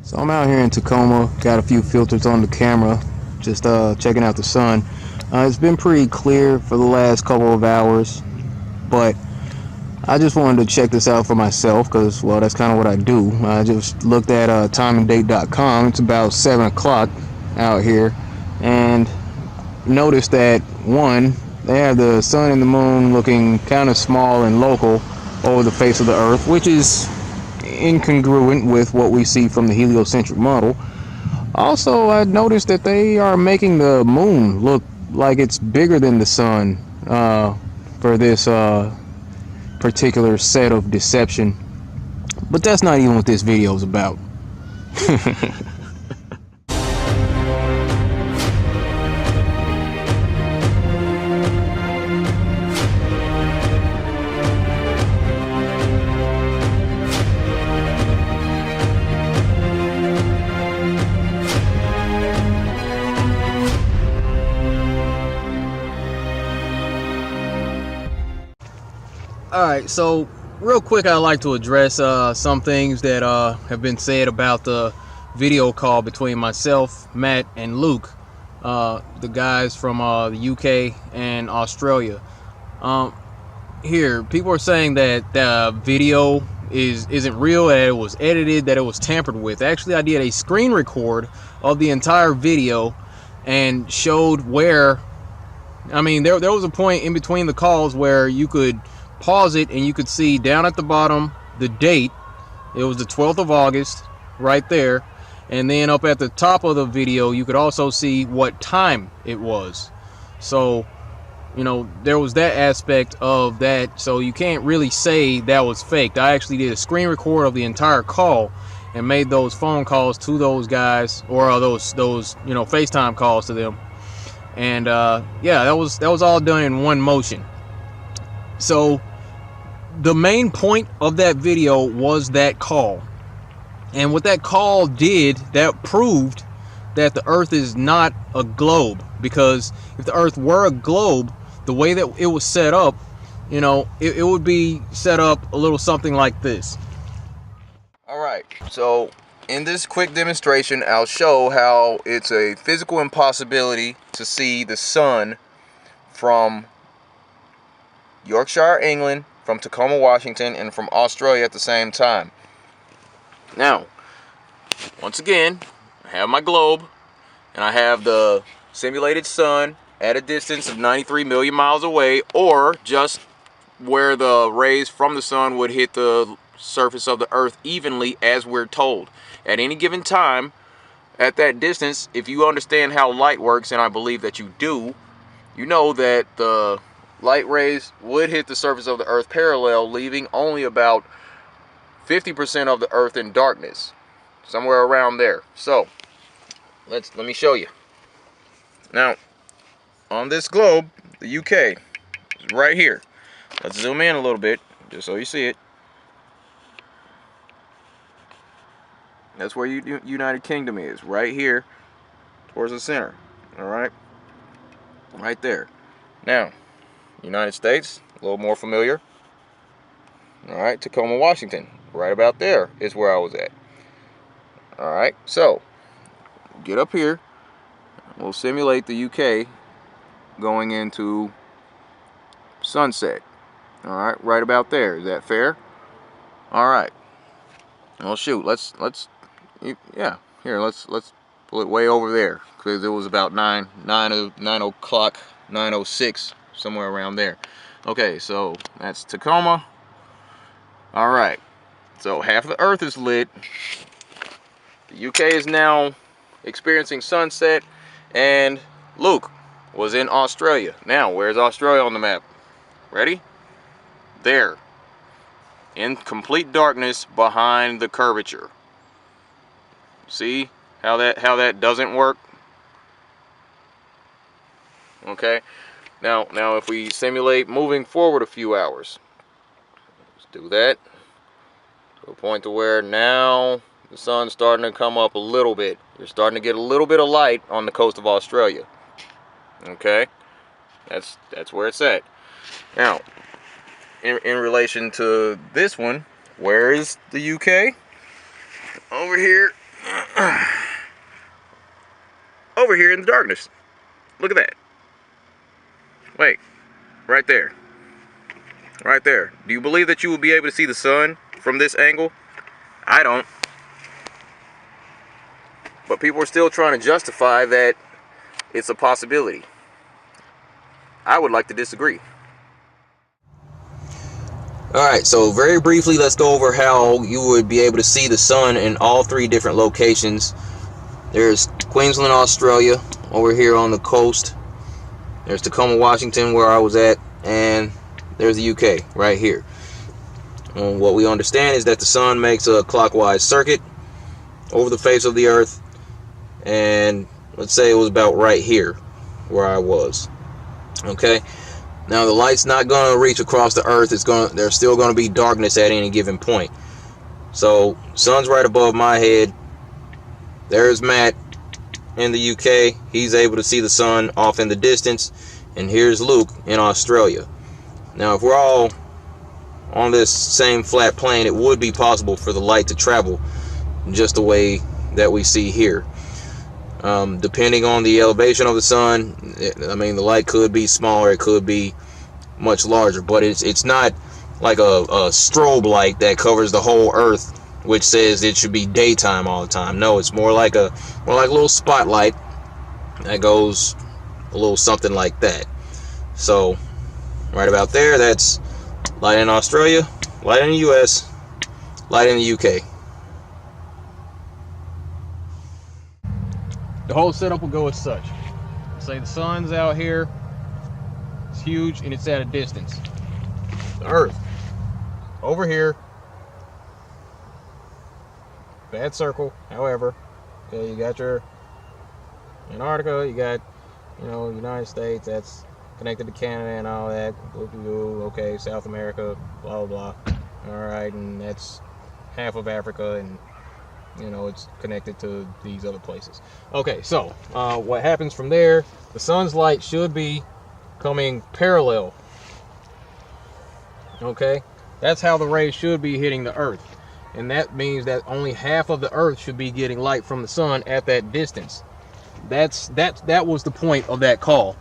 So I'm out here in Tacoma, got a few filters on the camera, just checking out the sun. It's been pretty clear for the last couple of hours, but I just wanted to check this out for myself because, well, that's kind of what I do. I just looked at timeanddate.com. It's about 7 o'clock out here, and noticed that, one, they have the sun and the moon looking kind of small and local over the face of the earth, which is incongruent with what we see from the heliocentric model. Also, I noticed that they are making the moon look like it's bigger than the sun for this particular set of deception. But that's not even what this video is about. Alright, so real quick, I'd like to address some things that have been said about the video call between myself, Matt, and Luke, the guys from the UK and Australia. Here, people are saying that the video isn't real, that it was edited, that it was tampered with. Actually, I did a screen record of the entire video and showed where, I mean, there was a point in between the calls where you could pause it and you could see down at the bottom the date. It was the 12th of August right there, and then up at the top of the video you could also see what time it was. So, you know, there was that aspect of that, so you can't really say that was faked. I actually did a screen record of the entire call and made those phone calls to those guys, or those you know, FaceTime calls to them, and yeah, that was all done in one motion. So the main point of that video was that call. And what that call did, that proved that the earth is not a globe. Because if the earth were a globe, the way that it was set up, you know, it would be set up a little something like this. Alright, so in this quick demonstration, I'll show how it's a physical impossibility to see the sun from Yorkshire, England, from Tacoma, Washington, and from Australia at the same time. Now, once again, I have my globe, and I have the simulated sun at a distance of 93 million miles away, or just where the rays from the sun would hit the surface of the earth evenly, as we're told. At any given time, at that distance, if you understand how light works, and I believe that you do, you know that the light rays would hit the surface of the earth parallel, leaving only about 50% of the earth in darkness, somewhere around there. So let me show you. Now, on this globe, the UK is right here. Let's zoom in a little bit just so you see it. That's where United Kingdom is, right here towards the center. All right, right there. Now, United States, a little more familiar. All right, Tacoma, Washington, right about there is where I was at. All right, so get up here. We'll simulate the UK going into sunset. All right, right about there. Is that fair? All right. Well, shoot. Let's yeah. Here, let's pull it way over there because it was about 9 o'clock, 9:06. Somewhere around there. Okay, so that's Tacoma. All right, so half of the earth is lit. The UK is now experiencing sunset, and Luke was in Australia. Now, where's Australia on the map? Ready? There, in complete darkness behind the curvature. See how that doesn't work? Okay. Now if we simulate moving forward a few hours, let's do that to a point to where now the sun's starting to come up a little bit. You're starting to get a little bit of light on the coast of Australia. Okay, that's where it's at. Now, in relation to this one, where is the UK? Over here. over here in the darkness. Look at that. Wait, right there. Right there. Do you believe that you will be able to see the sun from this angle? I don't. But people are still trying to justify that it's a possibility. I would like to disagree. Alright, so very briefly, let's go over how you would be able to see the sun in all three different locations. There's Queensland, Australia, over here on the coast. There's Tacoma, Washington, where I was at, and there's the UK, right here. And what we understand is that the sun makes a clockwise circuit over the face of the earth, and let's say it was about right here where I was. Okay, now the light's not going to reach across the earth. There's still going to be darkness at any given point. So sun's right above my head. There's Matt in the UK. He's able to see the sun off in the distance, and here's Luke in Australia. Now if we're all on this same flat plane, it would be possible for the light to travel just the way that we see here. Depending on the elevation of the sun, I mean, the light could be smaller, it could be much larger, but it's not like a strobe light that covers the whole earth, which says it should be daytime all the time. No, it's more like a little spotlight that goes a little something like that. So right about there, that's light in Australia, light in the US, light in the UK. The whole setup will go as such. Say the sun's out here, it's huge, and it's at a distance. The earth over here, bad circle, however. Okay, you got your Antarctica, you got, United States, that's connected to Canada and all that. Okay, South America, blah blah blah. All right, and that's half of Africa, and it's connected to these other places. Okay, so what happens from there, the sun's light should be coming parallel. Okay, that's how the rays should be hitting the earth, and that means that only half of the earth should be getting light from the sun at that distance. That was the point of that call.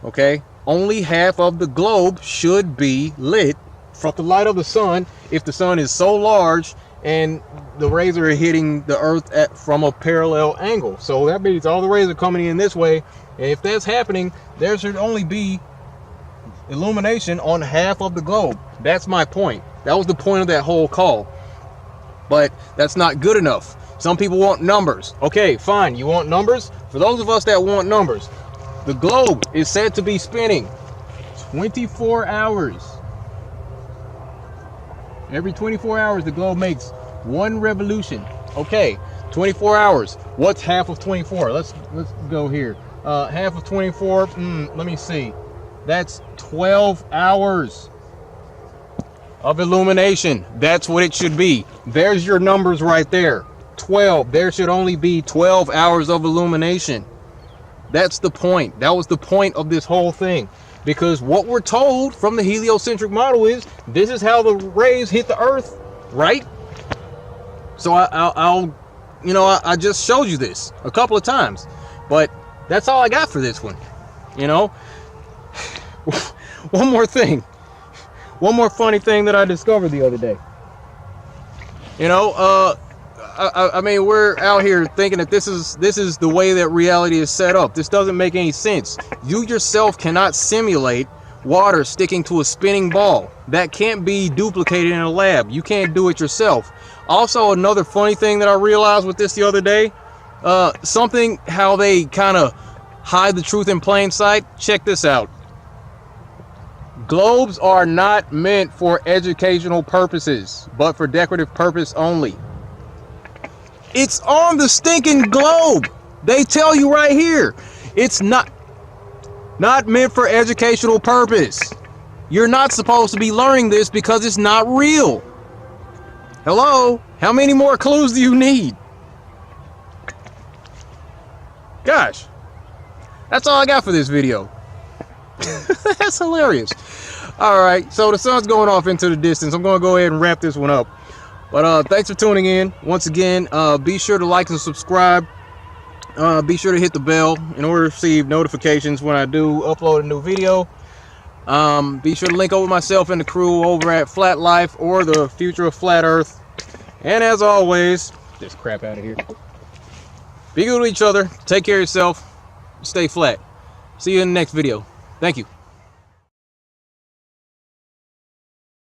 Okay, only half of the globe should be lit from the light of the sun if the sun is so large and the rays are hitting the earth from a parallel angle. So that means all the rays are coming in this way, and if that's happening, there should only be illumination on half of the globe. That's my point. That was the point of that whole call. But that's not good enough. Some people want numbers. Okay, fine, you want numbers? For those of us that want numbers, the globe is said to be spinning 24 hours. Every 24 hours, the globe makes one revolution. Okay, 24 hours. What's half of 24? Let's go here. Half of 24, let me see. That's 12 hours of illumination. That's what it should be. There's your numbers right there. 12. There should only be 12 hours of illumination. That's the point. That was the point of this whole thing. Because what we're told from the heliocentric model is this is how the rays hit the earth, right? So I just showed you this a couple of times, but that's all I got for this one. One more thing, one more funny thing that I discovered the other day. I mean, we're out here thinking that this is the way that reality is set up. This doesn't make any sense. You yourself cannot simulate water sticking to a spinning ball. That can't be duplicated in a lab. You can't do it yourself. Also, another funny thing that I realized with this the other day, something how they kind of hide the truth in plain sight. Check this out. Globes are not meant for educational purposes, but for decorative purpose only. It's on the stinking globe. They tell you right here. It's not meant for educational purpose. You're not supposed to be learning this because it's not real. Hello? How many more clues do you need? Gosh. That's all I got for this video. That's hilarious. Alright, so the sun's going off into the distance. I'm going to go ahead and wrap this one up. But thanks for tuning in. Once again, be sure to like and subscribe. Be sure to hit the bell in order to receive notifications when I do upload a new video. Be sure to link over myself and the crew over at Flat Life or the Future of Flat Earth. And as always, this crap out of here. Be good to each other. Take care of yourself. Stay flat. See you in the next video. Thank you.